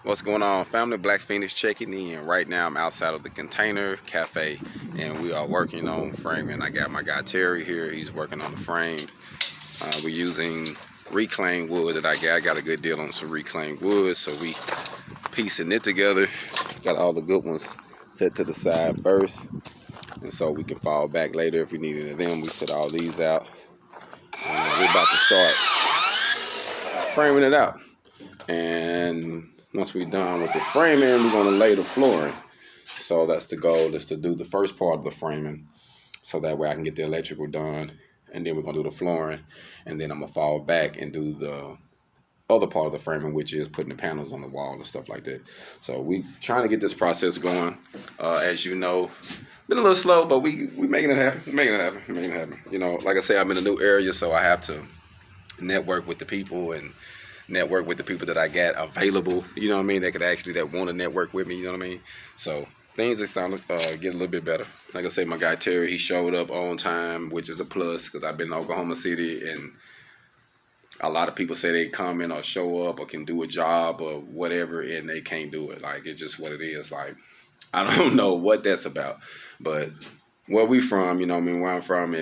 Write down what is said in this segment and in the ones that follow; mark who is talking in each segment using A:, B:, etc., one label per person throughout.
A: What's going on, family? Black Phoenix checking in. Right now I'm outside of the Container Cafe and we are working on framing. I got my guy Terry here. He's working on the frame. We're using reclaimed wood that I got a good deal on some reclaimed wood, so we piecing it together. Got all the good ones set to the side first, and so we can fall back later if we need any of them. We set all these out, and we're about to start framing it out. And once we're done with the framing, we're going to lay the flooring. So that's the goal, is to do the first part of the framing, so that way I can get the electrical done, and then we're going to do the flooring, and then I'm going to fall back and do the other part of the framing, which is putting the panels on the wall and stuff like that. So we trying to get this process going. As you know, been a little slow, but we making it happen. Making it happen. You know, like I say, I'm in a new area, so I have to network with the people and network with the people that I got available, you know what I mean, that want to network with me, you know what I mean. So things are starting to get a little bit better. Like I say, my guy Terry, he showed up on time, which is a plus, because I've been in Oklahoma City and a lot of people say they come in or show up or can do a job or whatever, and they can't do it. Like, it's just what it is. Like, I don't know what that's about, but where we from, you know what I mean, where I'm from,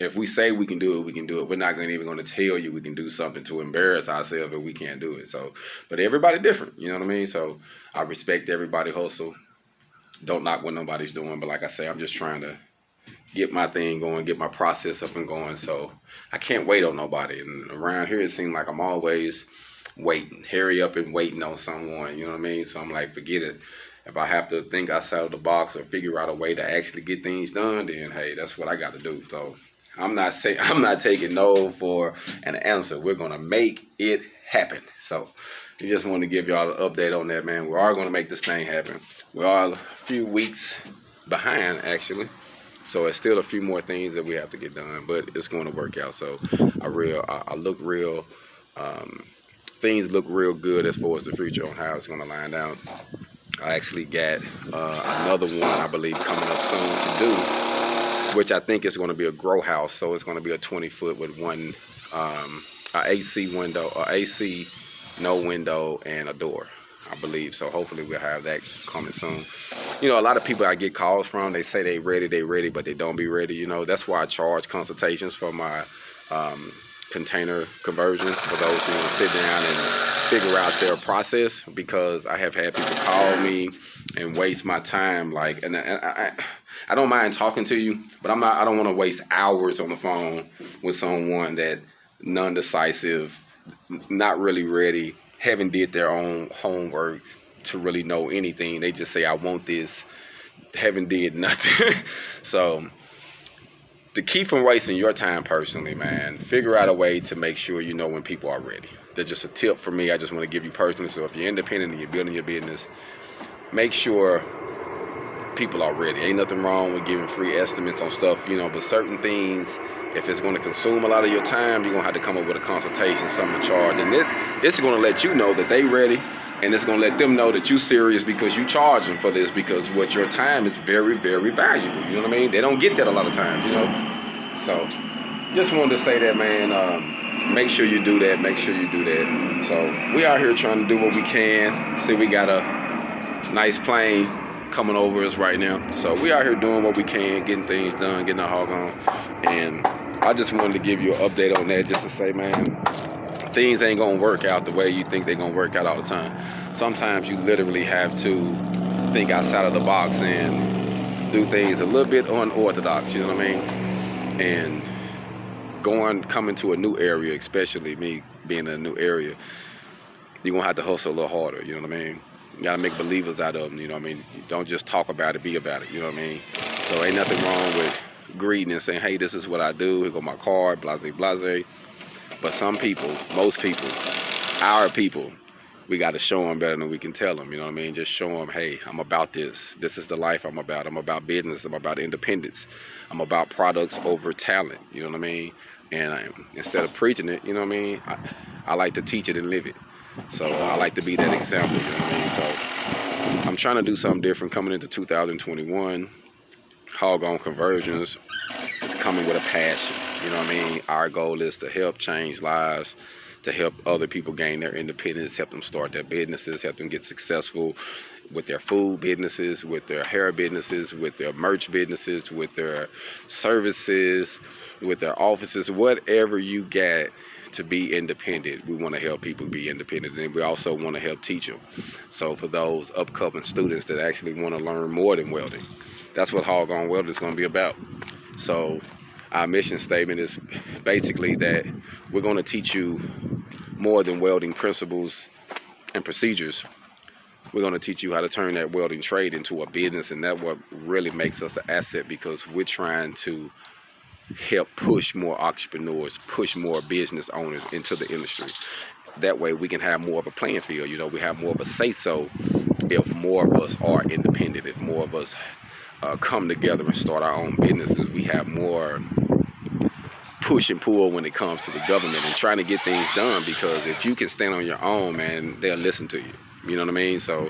A: if we say we can do it, we can do it. We're not even going to tell you we can do something to embarrass ourselves if we can't do it. So, but everybody different, you know what I mean? So I respect everybody hustle. Don't knock what nobody's doing. But like I say, I'm just trying to get my thing going, get my process up and going. So I can't wait on nobody. And around here, it seems like I'm always waiting, hurry up and waiting on someone, you know what I mean? So I'm like, forget it. If I have to think outside of the box or figure out a way to actually get things done, then hey, that's what I got to do. So I'm not taking no for an answer. We're gonna make it happen. So we just want to give y'all an update on that, man. We are gonna make this thing happen. We are a few weeks behind, actually. So it's still a few more things that we have to get done, but it's going to work out. So I look real. Things look real good as far as the future on how it's going to line out. I actually got another one, I believe, coming up soon to do, which I think is going to be a grow house. So it's going to be a 20-foot with one AC window, AC, no window, and a door, I believe. So hopefully we'll have that coming soon. You know, a lot of people I get calls from, they say they ready, but they don't be ready. You know, that's why I charge consultations for my container conversions, for those who want to sit down and figure out their process, because I have had people call me and waste my time. Like, and I don't mind talking to you, but I don't want to waste hours on the phone with someone that non-decisive, not really ready, haven't did their own homework to really know anything. They just say, I want this, haven't did nothing. So to keep from wasting your time personally, man, figure out a way to make sure you know when people are ready. That's just a tip for me. I just want to give you personally. So if you're independent and you're building your business, make sure people are ready. Ain't nothing wrong with giving free estimates on stuff, you know, but certain things, if it's going to consume a lot of your time, you're going to have to come up with a consultation, something to charge. And it's going to let you know that they ready, and it's going to let them know that you serious, because you charge them for this, because what your time is very, very valuable. You know what I mean? They don't get that a lot of times, you know? So just wanted to say that, man. Make sure you do that. Make sure you do that. So we out here trying to do what we can. See, we got a nice plane coming over us right now. So we out here doing what we can, getting things done, getting our HogOn. And I just wanted to give you an update on that, just to say, man, things ain't gonna work out the way you think they're gonna work out all the time. Sometimes you literally have to think outside of the box and do things a little bit unorthodox, you know what I mean? And coming to a new area, especially me being in a new area, you're gonna have to hustle a little harder, you know what I mean? You gotta make believers out of them, you know what I mean? You don't just talk about it, be about it, you know what I mean? So ain't nothing wrong with greeting and saying, hey, this is what I do, here go my card, blase, blase. But some people, most people, our people, we gotta show them better than we can tell them, you know what I mean? Just show them, hey, I'm about this. This is the life I'm about business, I'm about independence. I'm about products over talent, you know what I mean? And instead of preaching it, you know what I mean? I like to teach it and live it. So I like to be that example, you know what I mean? So I'm trying to do something different coming into 2021. HogOn Conversions is coming with a passion, you know what I mean? Our goal is to help change lives, to help other people gain their independence, help them start their businesses, help them get successful with their food businesses, with their hair businesses, with their merch businesses, with their services, with their offices, whatever you got to be independent. We want to help people be independent, and we also want to help teach them. So for those upcoming students that actually want to learn more than welding, that's what HogOn Welding is going to be about. So our mission statement is basically that we're going to teach you more than welding principles and procedures. We're going to teach you how to turn that welding trade into a business, and that's what really makes us an asset, because we're trying to help push more entrepreneurs, push more business owners into the industry. That way we can have more of a playing field. You know, we have more of a say-so if more of us are independent, if more of us come together and start our own businesses. We have more push and pull when it comes to the government and trying to get things done, because if you can stand on your own, man, they'll listen to you. You know what I mean? So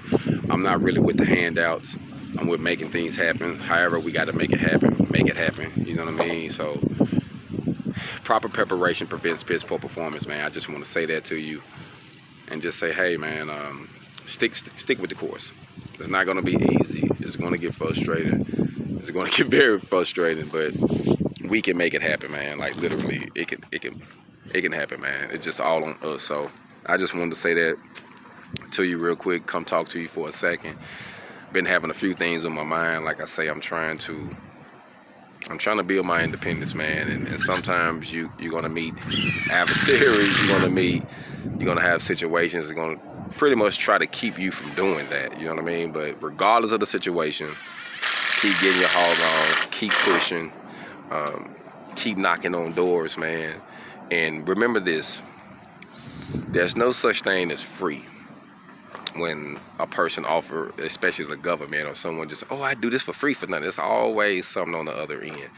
A: I'm not really with the handouts. I'm with making things happen. However, we got to make it happen. You know what I mean? So proper preparation prevents piss poor performance, man. I just want to say that to you, and just say, hey, man, stick with the course. It's not going to be easy. It's going to get frustrating. It's going to get very frustrating, but we can make it happen, man. Like literally, it can happen, man. It's just all on us. So I just wanted to say that to you real quick. Come talk to you for a second. Been having a few things on my mind. Like I say, I'm trying to build my independence, man. And sometimes you're gonna meet adversaries. You're gonna have situations that are gonna pretty much try to keep you from doing that. You know what I mean? But regardless of the situation, keep getting your hog on. Keep pushing. Keep knocking on doors, man. And remember this: there's no such thing as free. When a person offer, especially the government or someone, just, oh, I do this for free for nothing. There's always something on the other end.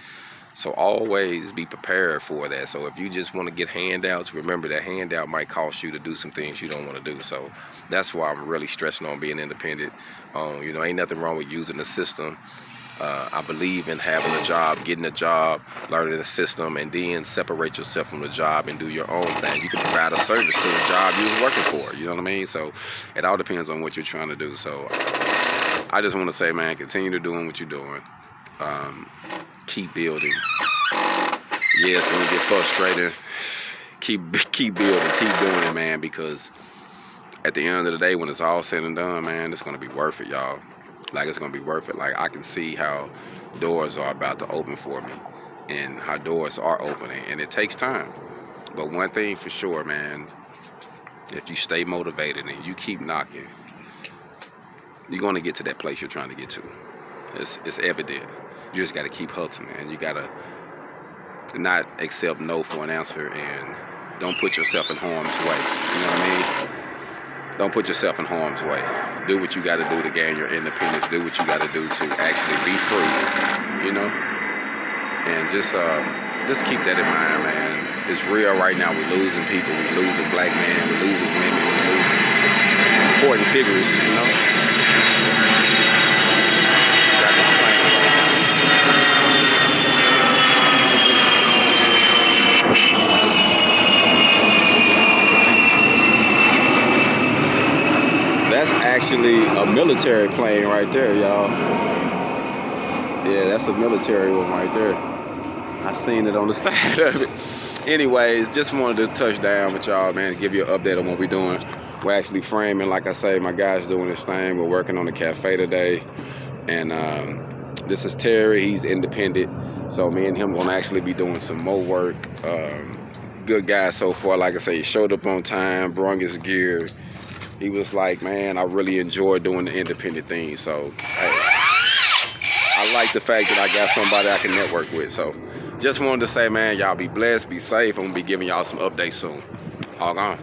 A: So always be prepared for that. So if you just want to get handouts, remember that handout might cost you to do some things you don't want to do. So that's why I'm really stressing on being independent. You know, ain't nothing wrong with using the system. I believe in having a job, getting a job, learning the system, and then separate yourself from the job and do your own thing. You can provide a service to the job you was working for, you know what I mean? So it all depends on what you're trying to do. So I just want to say, man, continue to doing what you're doing. Keep building. Yeah, it's going to get frustrating. Keep building, keep doing it, man, because at the end of the day, when it's all said and done, man, it's going to be worth it, y'all. Like, it's going to be worth it. Like, I can see how doors are about to open for me and how doors are opening, and it takes time. But one thing for sure, man, if you stay motivated and you keep knocking, you're going to get to that place you're trying to get to. It's evident. You just got to keep hustling, and you got to not accept no for an answer, and don't put yourself in harm's way. You know what I mean? Don't put yourself in harm's way. Do what you got to do to gain your independence. Do what you got to do to actually be free, you know? And just keep that in mind, man. It's real right now. We're losing people. We're losing black men. We're losing women. We're losing important figures, you know? Got this playing right now. That's actually a military plane right there, y'all. Yeah, that's a military one right there. I seen it on the side of it. Anyways, just wanted to touch down with y'all, man, give you an update on what we're doing. We're actually framing, like I say, my guy's doing his thing. We're working on the cafe today. And this is Terry. He's independent. So me and him gonna actually be doing some more work. Good guy so far. Like I say, he showed up on time, brought his gear. He was like, man, I really enjoy doing the independent thing. So, hey, I like the fact that I got somebody I can network with. So, just wanted to say, man, y'all be blessed, be safe. I'm going to be giving y'all some updates soon. HogOn.